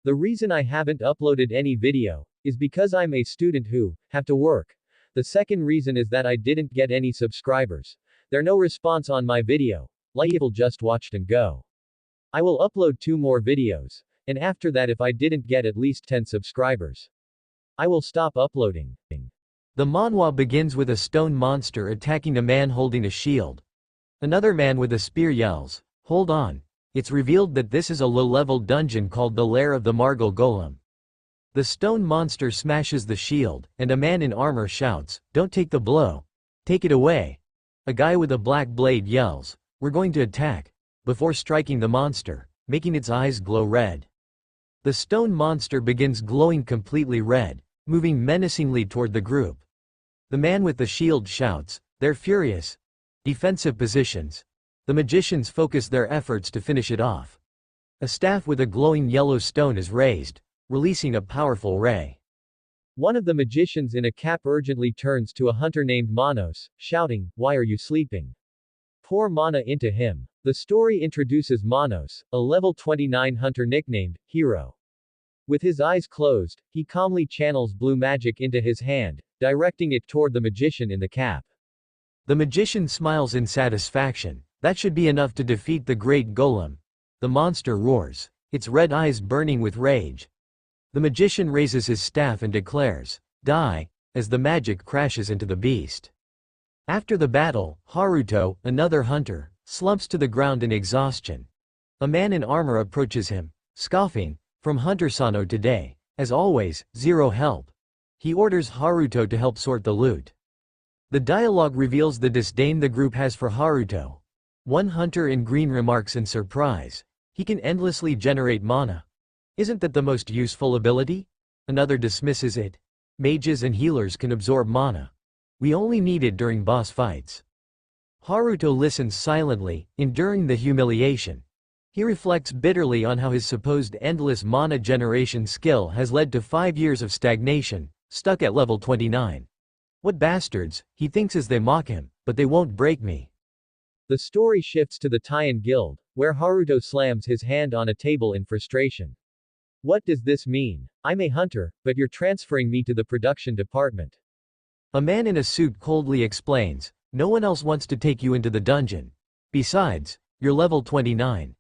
The reason I haven't uploaded any video is because I'm a student who have to work. The second reason is that I didn't get any subscribers. There's no response on my video. Like people just watched and go. I will upload 2 more videos. And after that, if I didn't get at least 10 subscribers, I will stop uploading. The manhwa begins with a stone monster attacking a man holding a shield. Another man with a spear yells, "Hold on." It's revealed that this is a low-level dungeon called the Lair of the Margal Golem. The stone monster smashes the shield, and a man in armor shouts, "Don't take the blow. Take it away." A guy with a black blade yells, "We're going to attack," before striking the monster, making its eyes glow red. The stone monster begins glowing completely red, moving menacingly toward the group. The man with the shield shouts, "They're furious." Defensive positions. The magicians focus their efforts to finish it off. A staff with a glowing yellow stone is raised, releasing a powerful ray. One of the magicians in a cap urgently turns to a hunter named Manos, shouting, "Why are you sleeping? Pour mana into him." The story introduces Manos, a level 29 hunter nicknamed Hero. With his eyes closed, he calmly channels blue magic into his hand, directing it toward the magician in the cap. The magician smiles in satisfaction. That should be enough to defeat the great golem. The monster roars, its red eyes burning with rage. The magician raises his staff and declares, "Die," as the magic crashes into the beast. After the battle, Haruto, another hunter, slumps to the ground in exhaustion. A man in armor approaches him, scoffing, "From Hunter Sano today, as always, zero help." He orders Haruto to help sort the loot. The dialogue reveals the disdain the group has for Haruto. One hunter in green remarks in surprise, "He can endlessly generate mana. Isn't that the most useful ability?" Another dismisses it. "Mages and healers can absorb mana. We only need it during boss fights." Haruto listens silently, enduring the humiliation. He reflects bitterly on how his supposed endless mana generation skill has led to 5 years of stagnation, stuck at level 29. "What bastards," he thinks as they mock him, "but they won't break me." The story shifts to the Taiyan Guild, where Haruto slams his hand on a table in frustration. "What does this mean? I'm a hunter, but you're transferring me to the production department." A man in a suit coldly explains, "No one else wants to take you into the dungeon. Besides, you're level 29.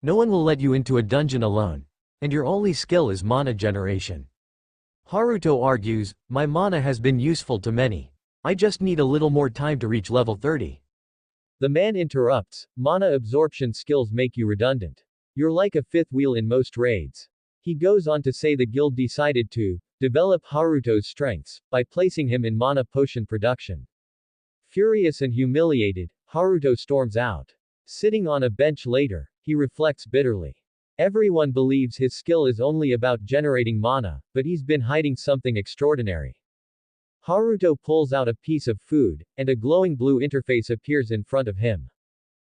No one will let you into a dungeon alone, and your only skill is mana generation." Haruto argues, "My mana has been useful to many. I just need a little more time to reach level 30. The man interrupts, "Mana absorption skills make you redundant. You're like a fifth wheel in most raids." He goes on to say the guild decided to develop Haruto's strengths by placing him in mana potion production. Furious and humiliated, Haruto storms out. Sitting on a bench later, he reflects bitterly. Everyone believes his skill is only about generating mana, but he's been hiding something extraordinary. Haruto pulls out a piece of food, and a glowing blue interface appears in front of him.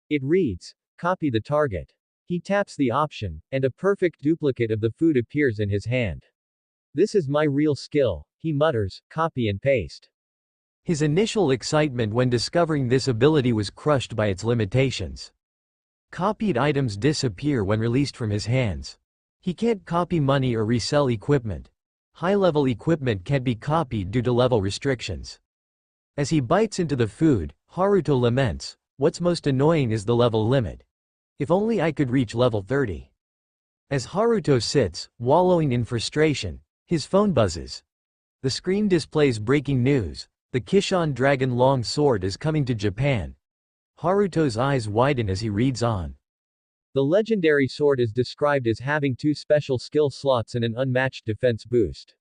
It reads, "Copy the target." He taps the option, and a perfect duplicate of the food appears in his hand. "This is my real skill," he mutters, "copy and paste." His initial excitement when discovering this ability was crushed by its limitations. Copied items disappear when released from his hands. He can't copy money or resell equipment. High-level equipment can't be copied due to level restrictions. As he bites into the food, Haruto laments, "What's most annoying is the level limit. If only I could reach level 30. As Haruto sits, wallowing in frustration, his phone buzzes. The screen displays breaking news. The Kishan Dragon Long Sword is coming to Japan. Haruto's eyes widen as he reads on. The legendary sword is described as having 2 special skill slots and an unmatched defense boost.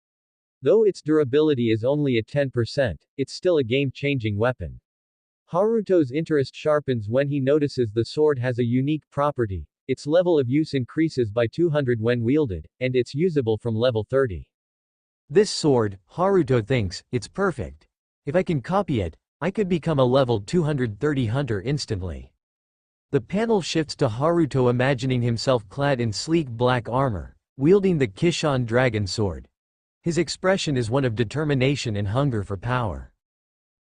Though its durability is only at 10%, it's still a game-changing weapon. Haruto's interest sharpens when he notices the sword has a unique property. Its level of use increases by 200 when wielded, and it's usable from level 30. This sword, Haruto thinks, it's perfect. If I can copy it, I could become a level 230 hunter instantly. The panel shifts to Haruto imagining himself clad in sleek black armor, wielding the Kishan dragon sword. His expression is one of determination and hunger for power.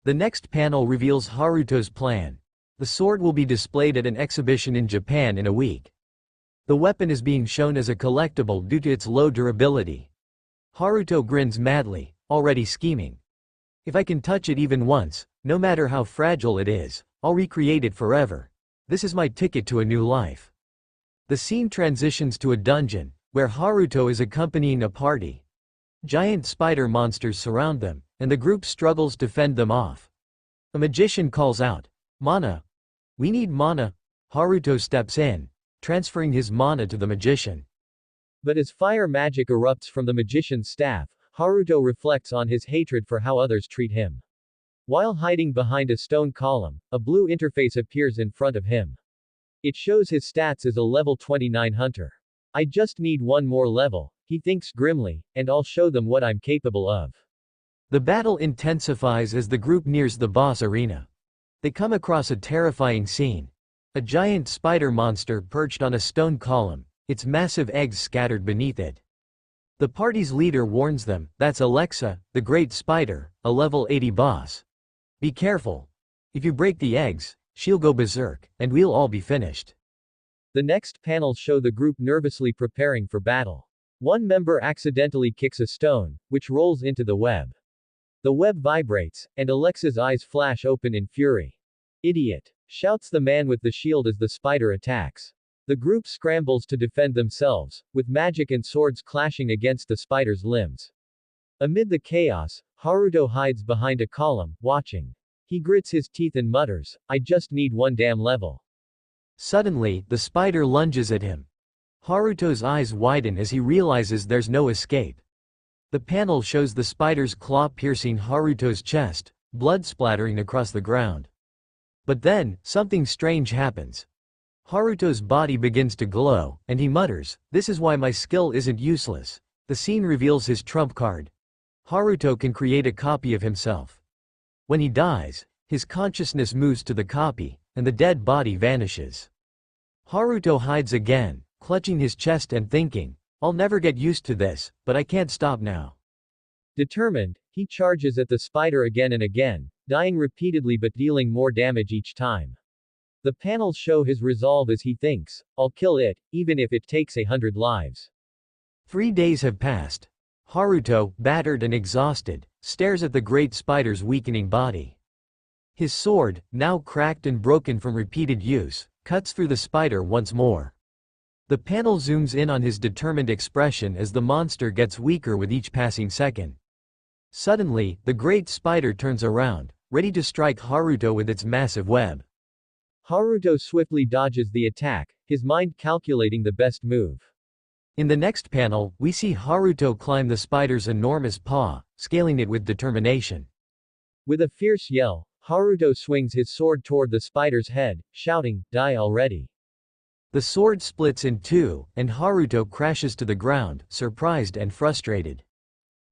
The next panel reveals Haruto's plan. The sword will be displayed at an exhibition in Japan in a week. The weapon is being shown as a collectible due to its low durability. Haruto grins madly, already scheming. If I can touch it even once, no matter how fragile it is, I'll recreate it forever. This is my ticket to a new life. The scene transitions to a dungeon, where Haruto is accompanying a party. Giant spider monsters surround them, and the group struggles to fend them off. A magician calls out, "Mana! We need mana!" Haruto steps in, transferring his mana to the magician. But as fire magic erupts from the magician's staff, Haruto reflects on his hatred for how others treat him. While hiding behind a stone column, a blue interface appears in front of him. It shows his stats as a level 29 hunter. I just need one more level, he thinks grimly, and I'll show them what I'm capable of. The battle intensifies as the group nears the boss arena. They come across a terrifying scene. A giant spider monster perched on a stone column, its massive eggs scattered beneath it. The party's leader warns them, that's Alexa, the great spider, a level 80 boss. Be careful. If you break the eggs, she'll go berserk, and we'll all be finished. The next panels show the group nervously preparing for battle. One member accidentally kicks a stone, which rolls into the web. The web vibrates, and Alexa's eyes flash open in fury. "Idiot!" shouts the man with the shield as the spider attacks. The group scrambles to defend themselves, with magic and swords clashing against the spider's limbs. Amid the chaos, Haruto hides behind a column, watching. He grits his teeth and mutters, "I just need one damn level." Suddenly, the spider lunges at him. Haruto's eyes widen as he realizes there's no escape. The panel shows the spider's claw piercing Haruto's chest, blood splattering across the ground. But then, something strange happens. Haruto's body begins to glow, and he mutters, "This is why my skill isn't useless." The scene reveals his trump card. Haruto can create a copy of himself. When he dies, his consciousness moves to the copy, and the dead body vanishes. Haruto hides again, clutching his chest and thinking, "I'll never get used to this, but I can't stop now." Determined, he charges at the spider again and again, dying repeatedly but dealing more damage each time. The panels show his resolve as he thinks, "I'll kill it, even if it takes 100 lives." 3 days have passed. Haruto, battered and exhausted, stares at the great spider's weakening body. His sword, now cracked and broken from repeated use, cuts through the spider once more. The panel zooms in on his determined expression as the monster gets weaker with each passing second. Suddenly, the great spider turns around, ready to strike Haruto with its massive web. Haruto swiftly dodges the attack, his mind calculating the best move. In the next panel, we see Haruto climb the spider's enormous paw, scaling it with determination. With a fierce yell, Haruto swings his sword toward the spider's head, shouting, "Die already." The sword splits in two, and Haruto crashes to the ground, surprised and frustrated.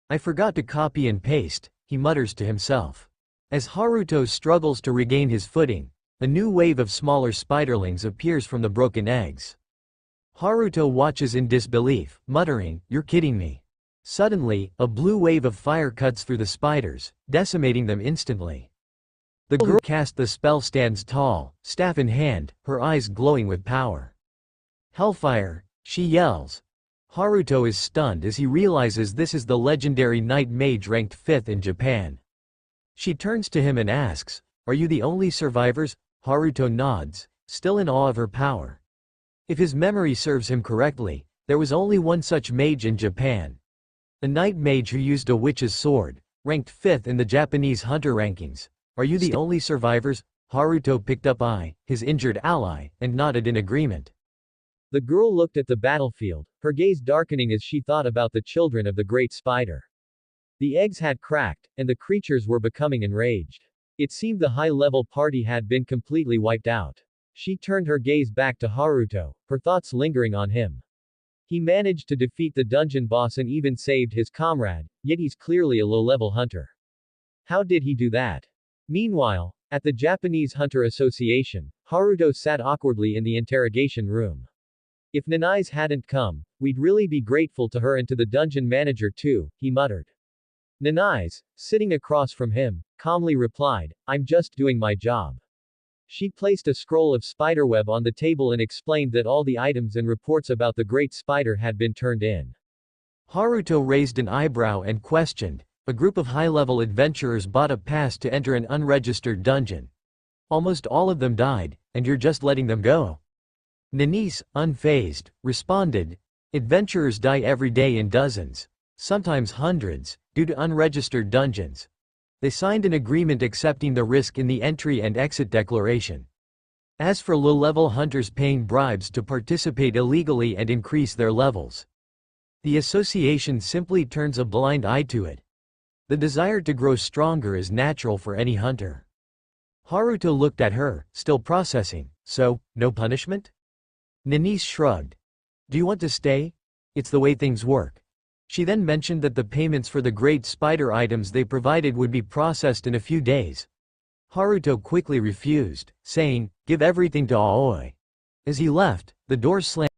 "I forgot to copy and paste," he mutters to himself. As Haruto struggles to regain his footing, a new wave of smaller spiderlings appears from the broken eggs. Haruto watches in disbelief, muttering, "You're kidding me." Suddenly, a blue wave of fire cuts through the spiders, decimating them instantly. The girl who cast the spell stands tall, staff in hand, her eyes glowing with power. "Hellfire!" she yells. Haruto is stunned as he realizes this is the legendary Night Mage ranked 5th in Japan. She turns to him and asks, "Are you the only survivors?" Haruto nods, still in awe of her power. If his memory serves him correctly, there was only one such mage in Japan. A night mage who used a witch's sword, ranked 5th in the Japanese hunter rankings. "Are you the only survivors?" Haruto picked up his injured ally, and nodded in agreement. The girl looked at the battlefield, her gaze darkening as she thought about the children of the great spider. The eggs had cracked, and the creatures were becoming enraged. It seemed the high-level party had been completely wiped out. She turned her gaze back to Haruto, her thoughts lingering on him. He managed to defeat the dungeon boss and even saved his comrade, yet he's clearly a low-level hunter. How did he do that? Meanwhile, at the Japanese Hunter Association, Haruto sat awkwardly in the interrogation room. "If Nanai's hadn't come, we'd really be grateful to her and to the dungeon manager too," he muttered. Nanai's, sitting across from him, calmly replied, "I'm just doing my job." She placed a scroll of spiderweb on the table and explained that all the items and reports about the great spider had been turned in. Haruto raised an eyebrow and questioned. A group of high-level adventurers bought a pass to enter an unregistered dungeon. Almost all of them died, and you're just letting them go? Nanise, unfazed, responded, adventurers die every day in dozens, sometimes hundreds, due to unregistered dungeons. They signed an agreement accepting the risk in the entry and exit declaration. As for low-level hunters paying bribes to participate illegally and increase their levels, the association simply turns a blind eye to it. The desire to grow stronger is natural for any hunter. Haruto looked at her, still processing. So, no punishment? Nanise shrugged. Do you want to stay? It's the way things work. She then mentioned that the payments for the great spider items they provided would be processed in a few days. Haruto quickly refused, saying, "Give everything to Aoi." As he left, the door slammed.